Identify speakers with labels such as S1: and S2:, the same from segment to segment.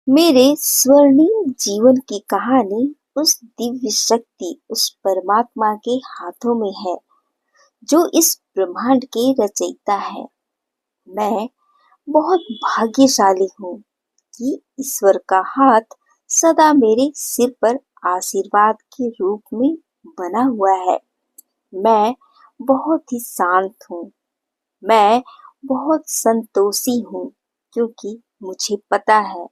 S1: मेरे स्वर्णिम जीवन की कहानी उस दिव्य शक्ति, उस परमात्मा के हाथों में है जो इस ब्रह्मांड के रचयिता है। मैं बहुत भाग्यशाली हूँ कि ईश्वर का हाथ सदा मेरे सिर पर आशीर्वाद के रूप में बना हुआ है। मैं बहुत ही शांत हूँ। मैं बहुत संतोषी हूँ क्योंकि मुझे पता है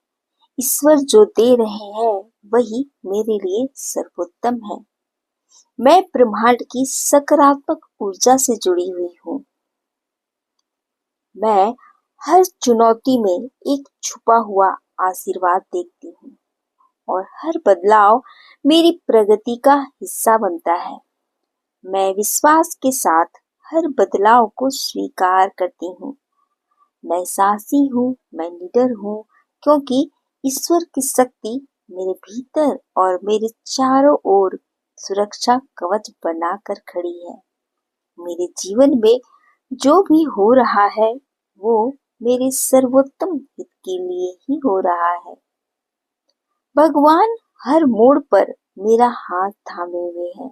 S1: ईश्वर जो दे रहे हैं वही मेरे लिए सर्वोत्तम है। मैं ब्रह्मांड की सकारात्मक ऊर्जा से जुड़ी हुई हूँ। मैं हर चुनौती में एक छुपा हुआ आशीर्वाद देखती हूँ और हर बदलाव मेरी प्रगति का हिस्सा बनता है। मैं विश्वास के साथ हर बदलाव को स्वीकार करती हूँ। मैं साहसी हूँ, मैं निडर हूँ क्योंकि ईश्वर की शक्ति मेरे भीतर और मेरे चारों ओर सुरक्षा कवच बनाकर खड़ी है। मेरे जीवन में जो भी हो रहा है वो मेरे सर्वोत्तम हित के लिए ही हो रहा है। भगवान हर मोड़ पर मेरा हाथ थामे हुए हैं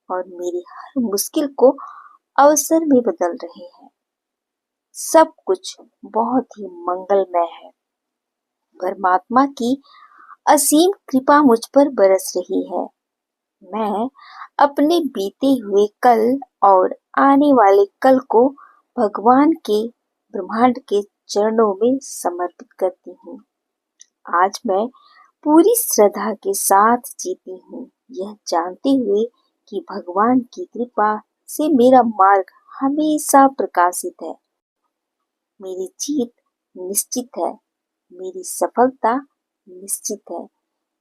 S1: और मेरी हर मुश्किल को अवसर में बदल रहे हैं। सब कुछ बहुत ही मंगलमय है। परमात्मा की असीम कृपा मुझ पर बरस रही है। मैं अपने बीते हुए कल और आने वाले कल को भगवान के ब्रह्मांड के चरणों में समर्पित करती हूँ। आज मैं पूरी श्रद्धा के साथ जीती हूँ, यह जानते हुए कि भगवान की कृपा से मेरा मार्ग हमेशा प्रकाशित है। मेरी जीत निश्चित है, मेरी सफलता निश्चित है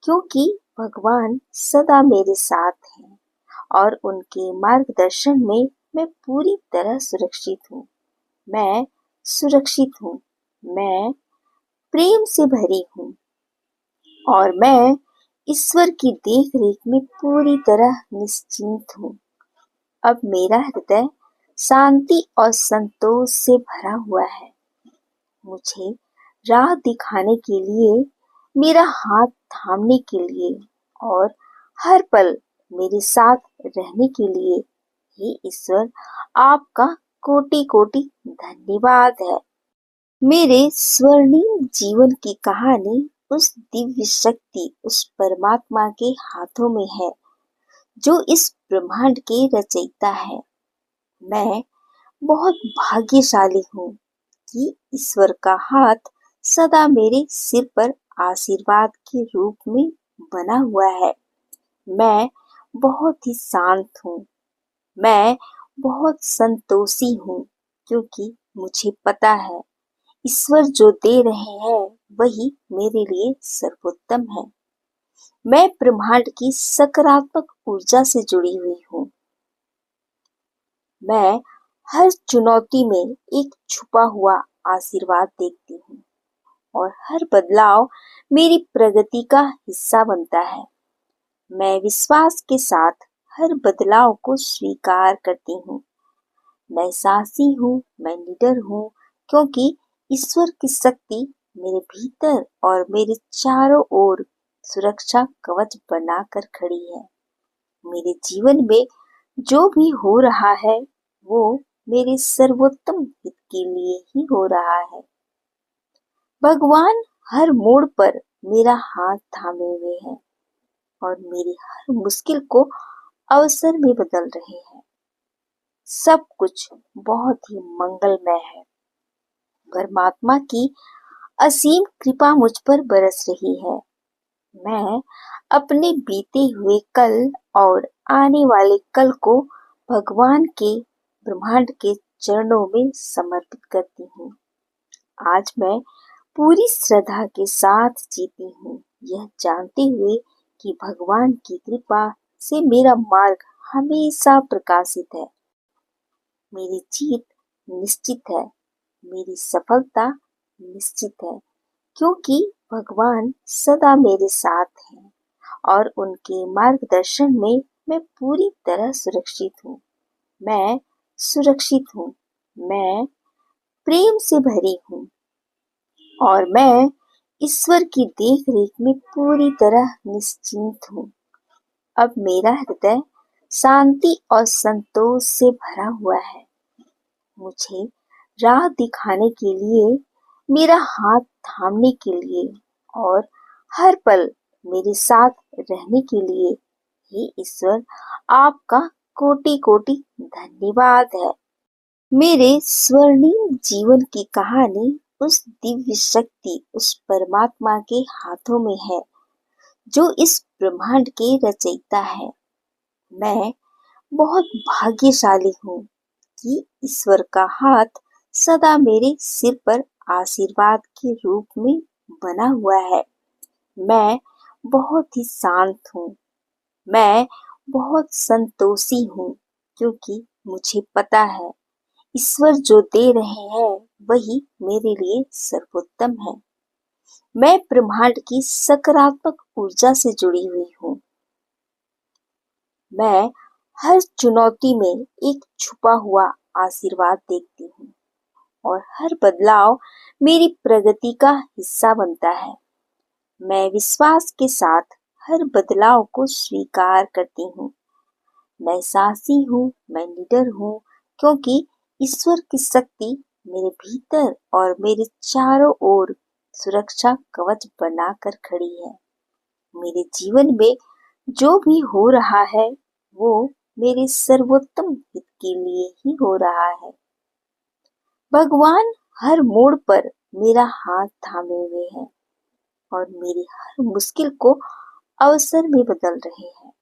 S1: क्योंकि भगवान सदा मेरे साथ हैं और उनके मार्गदर्शन में मैं पूरी तरह सुरक्षित हूँ। मैं सुरक्षित हूँ। मैं प्रेम से भरी हूँ और मैं ईश्वर की देख रेख में पूरी तरह निश्चिंत हूँ। अब मेरा हृदय शांति और संतोष से भरा हुआ है। मुझे राह दिखाने के लिए, मेरा हाथ थामने के लिए और हर पल मेरे साथ रहने के लिए हे ईश्वर, आपका कोटि कोटि धन्यवाद है। मेरे स्वर्णिम जीवन की कहानी उस दिव्य शक्ति, उस परमात्मा के हाथों में है जो इस ब्रह्मांड के रचयिता है। मैं बहुत भाग्यशाली हूँ कि ईश्वर का हाथ सदा मेरे सिर पर आशीर्वाद के रूप में बना हुआ है। मैं बहुत ही शांत हूँ। मैं बहुत संतोषी हूँ क्योंकि मुझे पता है ईश्वर जो दे रहे हैं वही मेरे लिए सर्वोत्तम है। मैं ब्रह्मांड की सकारात्मक ऊर्जा से जुड़ी हुई हूँ। मैं हर चुनौती में एक छुपा हुआ आशीर्वाद देखती हूँ और हर बदलाव मेरी प्रगति का हिस्सा बनता है। मैं विश्वास के साथ हर बदलाव को स्वीकार करती हूँ। मैं साहसी हूँ, मैं निडर हूँ क्योंकि ईश्वर की शक्ति मेरे भीतर और मेरे चारों ओर सुरक्षा कवच बनाकर खड़ी है। मेरे जीवन में जो भी हो रहा है वो मेरे सर्वोत्तम हित के लिए ही हो रहा है। भगवान हर मोड़ पर मेरा हाथ थामे हुए हैं और मेरी हर मुश्किल को अवसर में बदल रहे हैं। सब कुछ बहुत ही मंगलमय है। परमात्मा की असीम कृपा मुझ पर बरस रही है। मैं अपने बीते हुए कल और आने वाले कल को भगवान के ब्रह्मांड के चरणों में समर्पित करती हूँ। आज मैं पूरी श्रद्धा के साथ जीती हूँ, यह जानते हुए कि भगवान की कृपा से मेरा मार्ग हमेशा प्रकाशित है। मेरी जीत निश्चित है, मेरी सफलता निश्चित है क्योंकि भगवान सदा मेरे साथ हैं और उनके मार्गदर्शन में मैं पूरी तरह सुरक्षित हूँ। मैं सुरक्षित हूँ। मैं प्रेम से भरी हूँ और मैं ईश्वर की देख रेख में पूरी तरह निश्चिंत हूँ। अब मेरा हृदय शांति और संतोष से भरा हुआ है। मुझे राह दिखाने के लिए, मेरा हाथ थामने के लिए और हर पल मेरे साथ रहने के लिए, हे ईश्वर, आपका कोटि कोटि धन्यवाद है। मेरे स्वर्णिम जीवन की कहानी उस दिव्य शक्ति, उस परमात्मा के हाथों में है जो इस ब्रह्मांड के रचयिता है। मैं बहुत भाग्यशाली हूँ कि ईश्वर का हाथ सदा मेरे सिर पर आशीर्वाद के रूप में बना हुआ है। मैं बहुत ही शांत हूँ। मैं बहुत संतोषी हूँ क्योंकि मुझे पता है ईश्वर जो दे रहे हैं वही मेरे लिए सर्वोत्तम है। मैं ब्रह्मांड की सकारात्मक ऊर्जा से जुड़ी हुई हूँ। मैं हर चुनौती में एक छुपा हुआ आशीर्वाद देखती हूँ और हर बदलाव मेरी प्रगति का हिस्सा बनता है। मैं विश्वास के साथ हर बदलाव को स्वीकार करती हूँ। मैं साहसी हूँ, मैं निडर हूँ क्योंकि ईश्वर की शक्ति मेरे भीतर और मेरे चारों ओर सुरक्षा कवच बनाकर खड़ी है। मेरे जीवन में जो भी हो रहा है वो मेरे सर्वोत्तम हित के लिए ही हो रहा है। भगवान हर मोड़ पर मेरा हाथ थामे हुए हैं और मेरी हर मुश्किल को अवसर में बदल रहे हैं।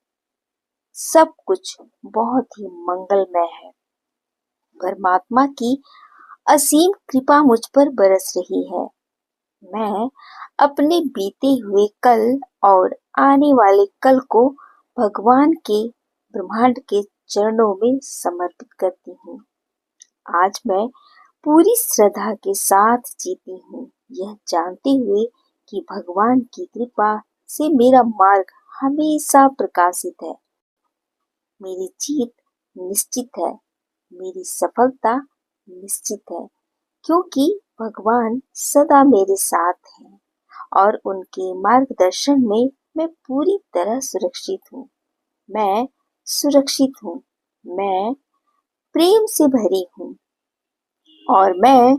S1: सब कुछ बहुत ही मंगलमय है। परमात्मा की असीम कृपा मुझ पर बरस रही है। मैं अपने बीते हुए कल और आने वाले कल को भगवान के ब्रह्मांड के चरणों में समर्पित करती हूँ। आज मैं पूरी श्रद्धा के साथ जीती हूँ, यह जानते हुए कि भगवान की कृपा से मेरा मार्ग हमेशा प्रकाशित है। मेरी जीत निश्चित है, मेरी सफलता निश्चित है क्योंकि भगवान सदा मेरे साथ हैं और उनके मार्गदर्शन में मैं पूरी तरह सुरक्षित हूँ। मैं सुरक्षित हूँ। मैं प्रेम से भरी हूँ और मैं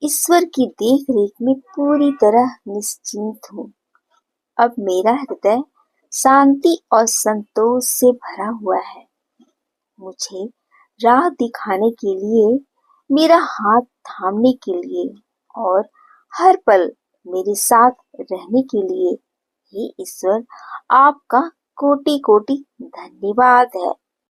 S1: ईश्वर की देख रेख में पूरी तरह निश्चिंत हूँ। अब मेरा हृदय शांति और संतोष से भरा हुआ है। मुझे राह दिखाने के लिए, मेरा हाथ थामने के लिए और हर पल मेरे साथ रहने के लिए, हे ईश्वर, आपका कोटि कोटि धन्यवाद है।